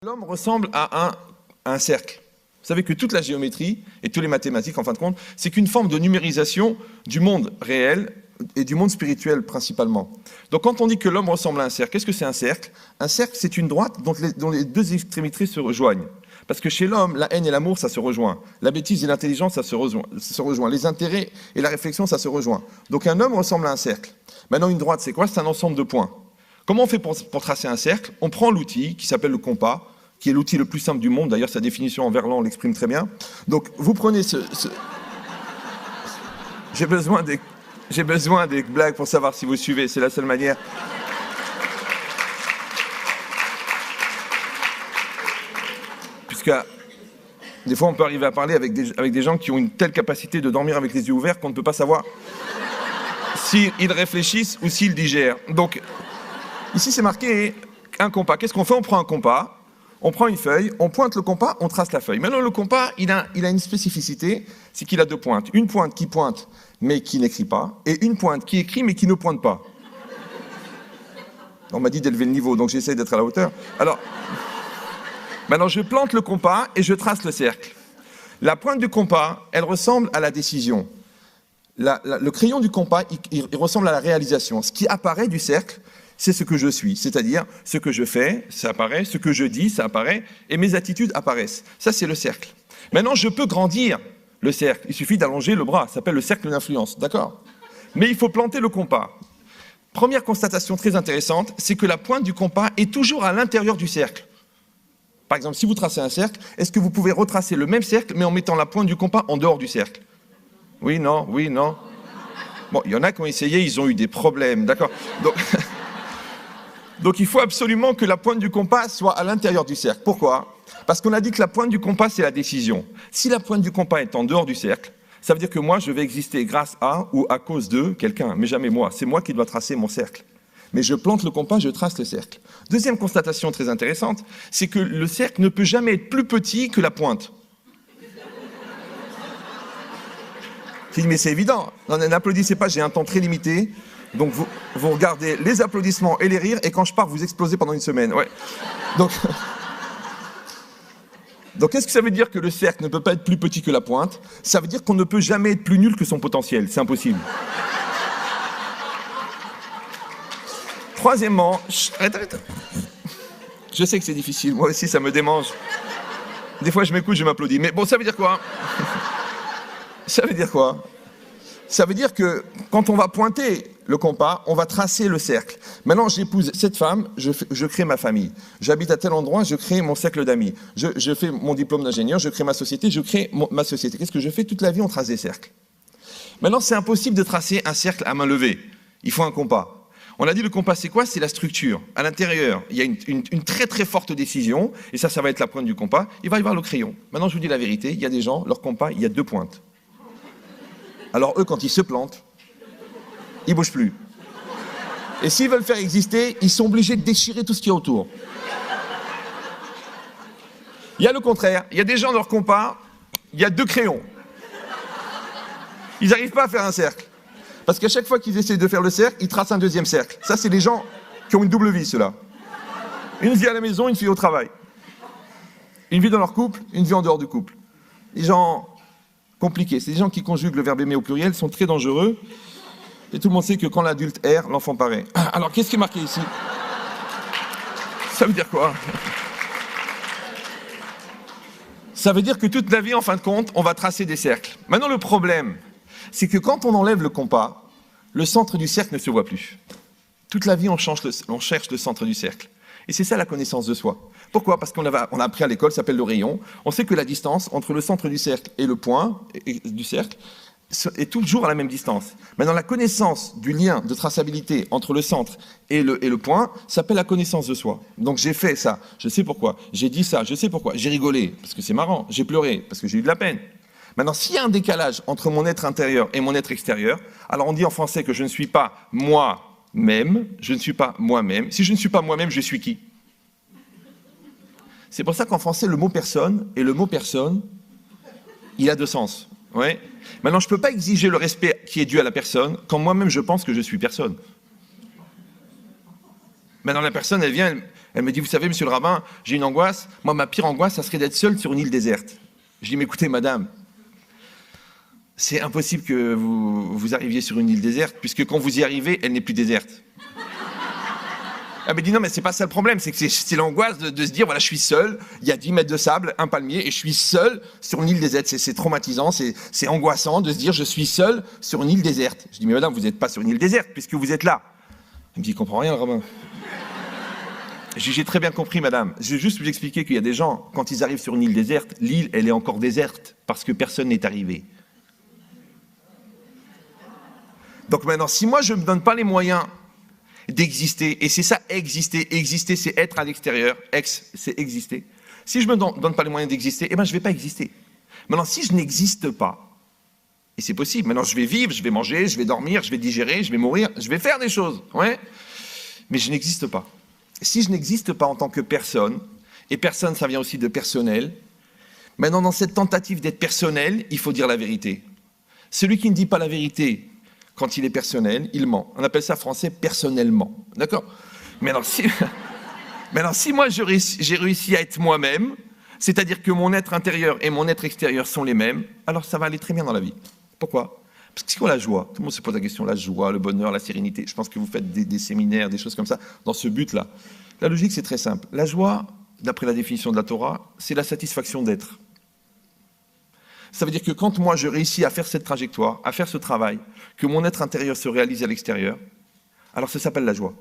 L'homme ressemble à un cercle. Vous savez que toute la géométrie et toutes les mathématiques, en fin de compte, c'est qu'une forme de numérisation du monde réel et du monde spirituel principalement. Donc quand on dit que l'homme ressemble à un cercle, qu'est-ce que c'est un cercle? Un cercle, c'est une droite dont les deux extrémités se rejoignent. Parce que chez l'homme, la haine et l'amour, ça se rejoint. La bêtise et l'intelligence, ça se rejoint. Les intérêts et la réflexion, ça se rejoint. Donc un homme ressemble à un cercle. Maintenant, une droite, c'est quoi? C'est un ensemble de points. Comment on fait pour tracer un cercle? On prend l'outil qui s'appelle le compas, qui est l'outil le plus simple du monde. D'ailleurs, sa définition en Verlan l'exprime très bien. Donc, vous prenez J'ai besoin des blagues pour savoir si vous suivez. C'est la seule manière. Puisque des fois, on peut arriver à parler avec des gens qui ont une telle capacité de dormir avec les yeux ouverts qu'on ne peut pas savoir s'ils réfléchissent ou s'ils digèrent. Donc, ici, c'est marqué un compas. Qu'est-ce qu'on fait? On prend un compas, on prend une feuille, on pointe le compas, on trace la feuille. Maintenant, le compas, il a une spécificité, c'est qu'il a deux pointes. Une pointe qui pointe, mais qui n'écrit pas, et une pointe qui écrit, mais qui ne pointe pas. On m'a dit d'élever le niveau, donc j'essaie d'être à la hauteur. Alors, maintenant, je plante le compas et je trace le cercle. La pointe du compas, elle ressemble à la décision. Le crayon du compas, il ressemble à la réalisation. Ce qui apparaît du cercle, c'est ce que je suis. C'est-à-dire, ce que je fais, ça apparaît, ce que je dis, ça apparaît, et mes attitudes apparaissent. Ça, c'est le cercle. Maintenant, je peux grandir le cercle. Il suffit d'allonger le bras. Ça s'appelle le cercle d'influence. D'accord? Mais il faut planter le compas. Première constatation très intéressante, c'est que la pointe du compas est toujours à l'intérieur du cercle. Par exemple, si vous tracez un cercle, est-ce que vous pouvez retracer le même cercle, mais en mettant la pointe du compas en dehors du cercle? Oui, non, oui, non. Bon, il y en a qui ont essayé, ils ont eu des problèmes, d'accord? Donc il faut absolument que la pointe du compas soit à l'intérieur du cercle. Pourquoi? Parce qu'on a dit que la pointe du compas, c'est la décision. Si la pointe du compas est en dehors du cercle, ça veut dire que moi, je vais exister grâce à ou à cause de quelqu'un, mais jamais moi. C'est moi qui dois tracer mon cercle. Mais je plante le compas, je trace le cercle. Deuxième constatation très intéressante, c'est que le cercle ne peut jamais être plus petit que la pointe. Mais c'est évident. N'applaudissez pas, j'ai un temps très limité. Donc vous regardez les applaudissements et les rires, et quand je pars, vous explosez pendant une semaine. Ouais. Donc qu'est-ce que ça veut dire que le cercle ne peut pas être plus petit que la pointe? Ça veut dire qu'on ne peut jamais être plus nul que son potentiel. C'est impossible. Troisièmement, arrête. Je sais que c'est difficile, moi aussi ça me démange. Des fois je m'écoute, je m'applaudis. Mais bon, ça veut dire quoi? Ça veut dire quoi? Ça veut dire que quand on va pointer le compas, on va tracer le cercle. Maintenant, j'épouse cette femme, je crée ma famille. J'habite à tel endroit, je crée mon cercle d'amis. Je fais mon diplôme d'ingénieur, je crée ma société, je crée ma société. Qu'est-ce que je fais? Toute la vie, on trace des cercles. Maintenant, c'est impossible de tracer un cercle à main levée. Il faut un compas. On a dit le compas, c'est quoi? C'est la structure. À l'intérieur, il y a une très très forte décision, et ça va être la pointe du compas. Il va y avoir le crayon. Maintenant, je vous dis la vérité, il y a des gens, leur compas, il y a deux pointes. Alors eux, quand ils se plantent, ils ne bougent plus. Et s'ils veulent faire exister, ils sont obligés de déchirer tout ce qu'il y a autour. Il y a le contraire. Il y a des gens, leur compas, il y a deux crayons. Ils n'arrivent pas à faire un cercle. Parce qu'à chaque fois qu'ils essaient de faire le cercle, ils tracent un deuxième cercle. Ça, c'est des gens qui ont une double vie, ceux-là. Une vie à la maison, une vie au travail. Une vie dans leur couple, une vie en dehors du couple. Les gens compliqués. C'est des gens qui conjuguent le verbe aimer au pluriel, sont très dangereux. Et tout le monde sait que quand l'adulte erre, l'enfant paraît. Alors, qu'est-ce qui est marqué ici? Ça veut dire quoi? Ça veut dire que toute la vie, en fin de compte, on va tracer des cercles. Maintenant, le problème, c'est que quand on enlève le compas, le centre du cercle ne se voit plus. Toute la vie, on cherche le centre du cercle. Et c'est ça la connaissance de soi. Pourquoi? Parce qu'on a appris à l'école, ça s'appelle le rayon. On sait que la distance entre le centre du cercle et le point du cercle est toujours à la même distance. Maintenant, la connaissance du lien de traçabilité entre le centre et le point s'appelle la connaissance de soi. Donc j'ai fait ça, je sais pourquoi. J'ai dit ça, je sais pourquoi. J'ai rigolé, parce que c'est marrant. J'ai pleuré, parce que j'ai eu de la peine. Maintenant, s'il y a un décalage entre mon être intérieur et mon être extérieur, alors on dit en français que je ne suis pas moi-même, je ne suis pas moi-même. Si je ne suis pas moi-même, je suis qui? C'est pour ça qu'en français, le mot personne et le mot personne, il a deux sens. Ouais. Maintenant, je ne peux pas exiger le respect qui est dû à la personne quand moi-même je pense que je suis personne. Maintenant, la personne, elle vient, Elle me dit, vous savez, monsieur le rabbin, j'ai une angoisse. Moi, ma pire angoisse, ça serait d'être seul sur une île déserte. Je dis, mais écoutez, madame, c'est impossible que vous arriviez sur une île déserte, puisque quand vous y arrivez, elle n'est plus déserte. Elle me dit, non, mais c'est pas ça le problème, c'est que c'est l'angoisse de se dire, voilà, je suis seul, il y a 10 mètres de sable, un palmier, et je suis seul sur une île déserte. C'est traumatisant, c'est angoissant de se dire, je suis seul sur une île déserte. Je dis, mais madame, vous n'êtes pas sur une île déserte, puisque vous êtes là. Elle me dit, il comprend rien, le rabbin. J'ai très bien compris, madame. Je vais juste vous expliquer qu'il y a des gens, quand ils arrivent sur une île déserte, l'île, elle est encore déserte, parce que personne n'est arrivé. Donc maintenant, si moi, je ne me donne pas les moyens d'exister, et c'est ça, exister. Exister, c'est être à l'extérieur. C'est exister. Si je ne me donne pas les moyens d'exister, eh ben, je ne vais pas exister. Maintenant, si je n'existe pas, et c'est possible, maintenant, je vais vivre, je vais manger, je vais dormir, je vais digérer, je vais mourir, je vais faire des choses, ouais, mais je n'existe pas. Si je n'existe pas en tant que personne, et personne, ça vient aussi de personnel, maintenant, dans cette tentative d'être personnel, il faut dire la vérité. Celui qui ne dit pas la vérité, quand il est personnel, il ment. On appelle ça en français personnellement. D'accord ? Mais alors, si moi j'ai réussi à être moi-même, c'est-à-dire que mon être intérieur et mon être extérieur sont les mêmes, alors ça va aller très bien dans la vie. Pourquoi ? Parce que c'est quoi la joie ? Tout le monde se pose la question, la joie, le bonheur, la sérénité. Je pense que vous faites des séminaires, des choses comme ça, dans ce but-là. La logique, c'est très simple. La joie, d'après la définition de la Torah, c'est la satisfaction d'être. Ça veut dire que quand moi je réussis à faire cette trajectoire, à faire ce travail, que mon être intérieur se réalise à l'extérieur, alors ça s'appelle la joie.